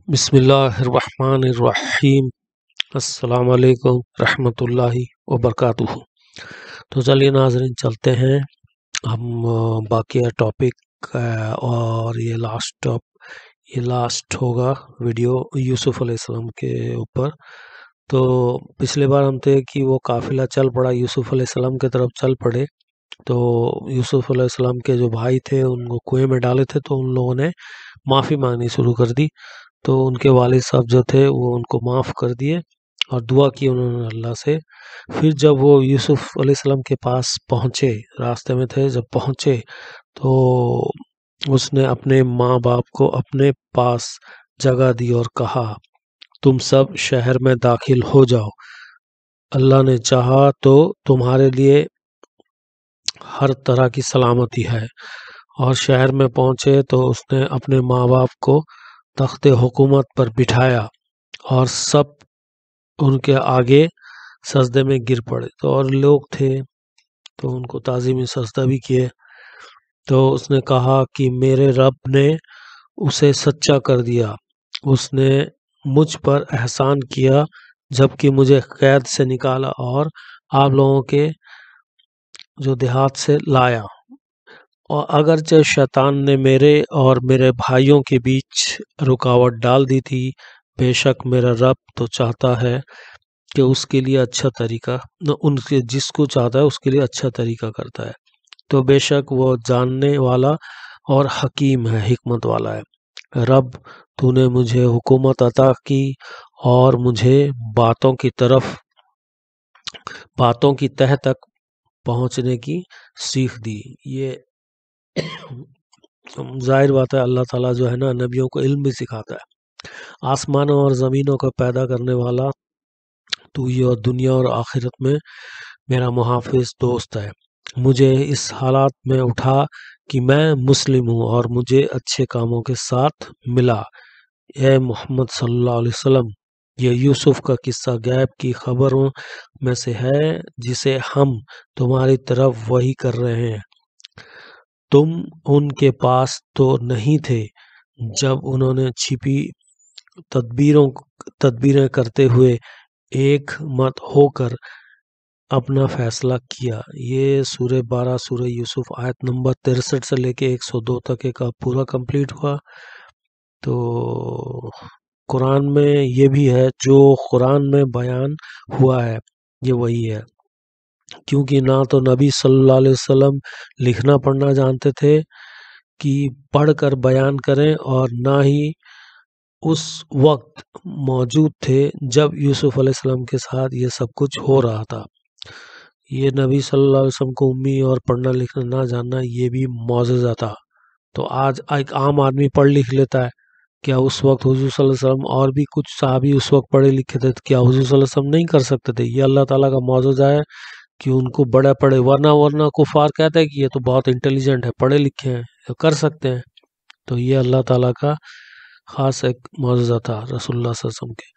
بسم اللہ الرحمن الرحیم۔ السلام علیکم رحمۃ اللہ وبرکاتہ۔ تو چلیے ناظرین چلتے ہیں ہم باقیہ ٹاپک اور یہ لاسٹ ہوگا ویڈیو یوسف علیہ السلام کے اوپر۔ تو پچھلے بار ہم تھے کہ وہ قافلہ چل پڑا، یوسف علیہ السلام کی طرف چل پڑے، تو یوسف علیہ السلام کے جو بھائی تھے ان کو کنویں میں ڈالے تھے، تو ان لوگوں نے معافی مانگنی شروع کر دی۔ تو ان کے والد صاحب جو تھے وہ ان کو معاف کر دیے اور دعا کی انہوں نے اللہ سے۔ پھر جب وہ یوسف علیہ السلام کے پاس پہنچے، راستے میں تھے، جب پہنچے تو اس نے اپنے ماں باپ کو اپنے پاس جگہ دی اور کہا تم سب شہر میں داخل ہو جاؤ، اللہ نے چاہا تو تمہارے لیے ہر طرح کی سلامتی ہے۔ اور شہر میں پہنچے تو اس نے اپنے ماں باپ کو تخت حکومت پر بٹھایا اور سب ان کے آگے سجدے میں گر پڑے، تو اور لوگ تھے تو ان کو تعظیمی سجدہ بھی کیے۔ تو اس نے کہا کہ میرے رب نے اسے سچا کر دیا، اس نے مجھ پر احسان کیا جبکہ مجھے قید سے نکالا اور آپ لوگوں کے جو دیہات سے لایا، اور اگرچہ شیطان نے میرے اور میرے بھائیوں کے بیچ رکاوٹ ڈال دی تھی، بے شک میرا رب تو چاہتا ہے کہ اس کے لیے اچھا طریقہ، ان کے جس کو چاہتا ہے اس کے لیے اچھا طریقہ کرتا ہے، تو بے شک وہ جاننے والا اور حکیم ہے، حکمت والا ہے۔ رب تو نے مجھے حکومت عطا کی اور مجھے باتوں کی تہ تک پہنچنے کی سیکھ دی۔ یہ ظاہر بات ہے، اللہ تعالیٰ جو ہے نا نبیوں کو علم بھی سکھاتا ہے۔ آسمانوں اور زمینوں کو پیدا کرنے والا تو یہ دنیا اور آخرت میں میرا محافظ دوست ہے۔ مجھے اس حالات میں اٹھا کہ میں مسلم ہوں اور مجھے اچھے کاموں کے ساتھ ملا۔ اے محمد صلی اللہ علیہ وسلم، یہ یوسف کا قصہ غیب کی خبروں میں سے ہے جسے ہم تمہاری طرف وحی کر رہے ہیں۔ تم ان کے پاس تو نہیں تھے جب انہوں نے چھپی تدبیریں کرتے ہوئے ایک مت ہو کر اپنا فیصلہ کیا۔ یہ سورہ 12 سورہ یوسف آیت نمبر 63 سے لے کے 102 تک کا پورا کمپلیٹ ہوا۔ تو قرآن میں یہ بھی ہے، جو قرآن میں بیان ہوا ہے یہ وہی ہے، کیونکہ نہ تو نبی صلی اللہ علیہ وسلم لکھنا پڑھنا جانتے تھے کہ پڑھ کر بیان کریں، اور نہ ہی اس وقت موجود تھے جب یوسف علیہ السلام کے ساتھ یہ سب کچھ ہو رہا تھا۔ یہ نبی صلی اللہ علیہ وسلم کو امی اور پڑھنا لکھنا نہ جاننا یہ بھی معجزہ تھا۔ تو آج ایک عام آدمی پڑھ لکھ لیتا ہے، کیا اس وقت حضور صلی اللہ علیہ وسلم اور بھی کچھ صحابی اس وقت پڑھے لکھے تھے، کیا حضور صلی اللہ علیہ وسلم نہیں کر سکتے تھے؟ یہ اللہ تعالیٰ کا معجزہ ہے کہ ان کو بڑے پڑھے، ورنہ کفار کہتے ہیں کہ یہ تو بہت انٹیلیجنٹ ہے، پڑھے لکھے ہیں، کر سکتے ہیں۔ تو یہ اللہ تعالیٰ کا خاص ایک معجزہ تھا رسول اللہ صلی اللہ علیہ وسلم کے،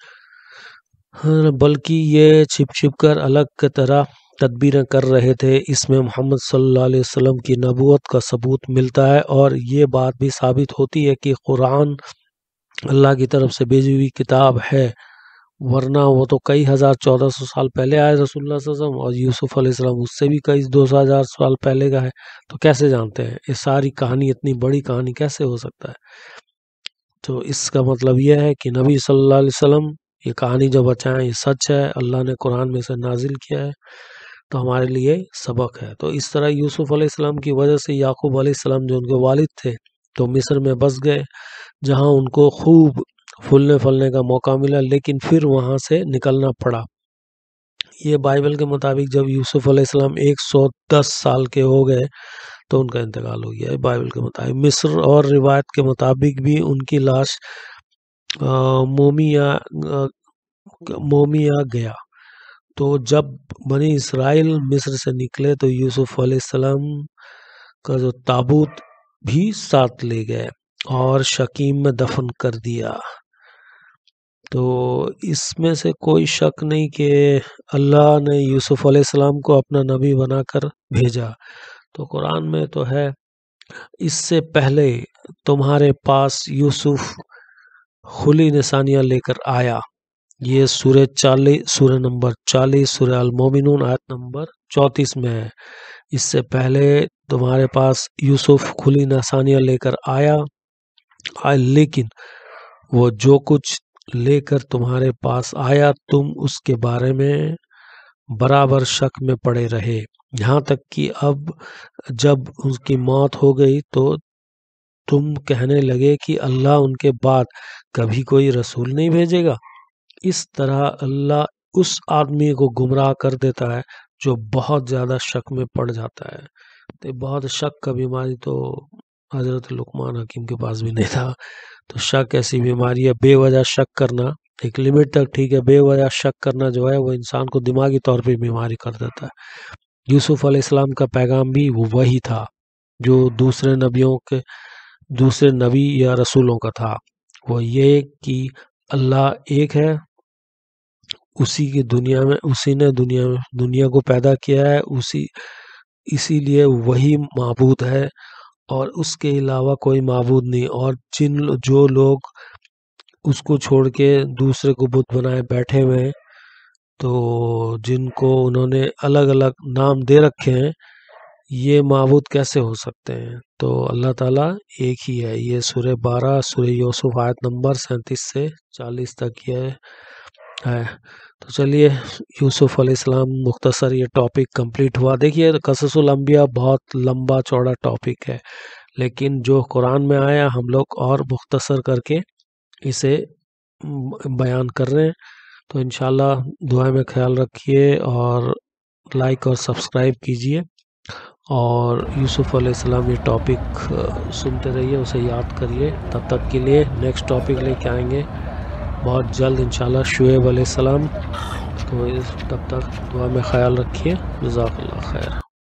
بلکہ یہ چھپ چھپ کر الگ کی طرح تدبیریں کر رہے تھے۔ اس میں محمد صلی اللہ علیہ وسلم کی نبوت کا ثبوت ملتا ہے، اور یہ بات بھی ثابت ہوتی ہے کہ قرآن اللہ کی طرف سے بھیجی ہوئی کتاب ہے، ورنہ وہ تو کئی 1400 سال پہلے آئے رسول اللہ صلی اللہ علیہ وسلم، اور یوسف علیہ السلام اس سے بھی کئی 2000 سال پہلے کا ہے، تو کیسے جانتے ہیں یہ ساری کہانی، اتنی بڑی کہانی کیسے ہو سکتا ہے؟ تو اس کا مطلب یہ ہے کہ نبی صلی اللہ علیہ وسلم یہ کہانی جو بچائیں یہ سچ ہے، اللہ نے قرآن میں سے نازل کیا ہے، تو ہمارے لیے سبق ہے۔ تو اس طرح یوسف علیہ السلام کی وجہ سے یعقوب علیہ السلام جو ان کے والد تھے تو مصر میں بس گئے، جہاں ان کو خوب پھولنے پھلنے کا موقع ملا، لیکن پھر وہاں سے نکلنا پڑا۔ یہ بائبل کے مطابق جب یوسف علیہ السلام 110 سال کے ہو گئے تو ان کا انتقال ہو گیا ہے بائبل کے مطابق۔ مصر اور روایت کے مطابق بھی ان کی لاش مومیا گیا۔ تو جب بنی اسرائیل مصر سے نکلے تو یوسف علیہ السلام کا جو تابوت بھی ساتھ لے گئے اور شکیم میں دفن کر دیا۔ تو اس میں سے کوئی شک نہیں کہ اللہ نے یوسف علیہ السلام کو اپنا نبی بنا کر بھیجا۔ تو قرآن میں تو ہے، اس سے پہلے تمہارے پاس یوسف کھلی نشانیاں لے کر آیا۔ یہ سورہ نمبر 40 سورہ المومنون آیت نمبر 34 میں ہے۔ اس سے پہلے تمہارے پاس یوسف کھلی نشانیاں لے کر آیا، لیکن وہ جو کچھ لے کر تمہارے پاس آیا تم اس کے بارے میں برابر شک میں پڑے رہے، یہاں تک کہ اب جب اس کی موت ہو گئی تو تم کہنے لگے کہ اللہ ان کے بعد کبھی کوئی رسول نہیں بھیجے گا۔ اس طرح اللہ اس آدمی کو گمراہ کر دیتا ہے جو بہت زیادہ شک میں پڑ جاتا ہے۔ تو بہت شک کا بیماری تو حضرت لقمان حکیم کے پاس بھی نہیں تھا۔ تو شک ایسی بیماری ہے، بے وجہ شک کرنا ایک لمٹ تک ٹھیک ہے، بے وجہ شک کرنا جو ہے وہ انسان کو دماغی طور پہ بیماری کر دیتا ہے۔ یوسف علیہ السلام کا پیغام بھی وہی تھا جو دوسرے نبی یا رسولوں کا تھا، وہ یہ کہ اللہ ایک ہے، اسی نے دنیا کو پیدا کیا ہے، اسی لیے وہی معبود ہے اور اس کے علاوہ کوئی معبود نہیں۔ اور جو لوگ اس کو چھوڑ کے دوسرے کو بت بنائے بیٹھے ہوئے ہیں، تو جن کو انہوں نے الگ الگ نام دے رکھے ہیں، یہ معبود کیسے ہو سکتے ہیں؟ تو اللہ تعالیٰ ایک ہی ہے۔ یہ سورہ 12 سورہ یوسف آیت نمبر 37 سے 40 تک یہ ہے۔ تو چلیے، یوسف علیہ السلام مختصر یہ ٹاپک کمپلیٹ ہوا۔ دیکھیے قصص الانبیاء بہت لمبا چوڑا ٹاپک ہے، لیکن جو قرآن میں آیا ہم لوگ اور مختصر کر کے اسے بیان کر رہے ہیں۔ تو انشاءاللہ دعا میں خیال رکھیے اور لائک اور سبسکرائب کیجیے، اور یوسف علیہ السلام یہ ٹاپک سنتے رہیے، اسے یاد کریے۔ تب تک کے لیے نیکسٹ ٹاپک لے کے آئیں گے بہت جلد انشاءاللہ، شعیب علیہ السلام۔ تو تب تک دعا میں خیال رکھیے، جزاک اللہ خیر۔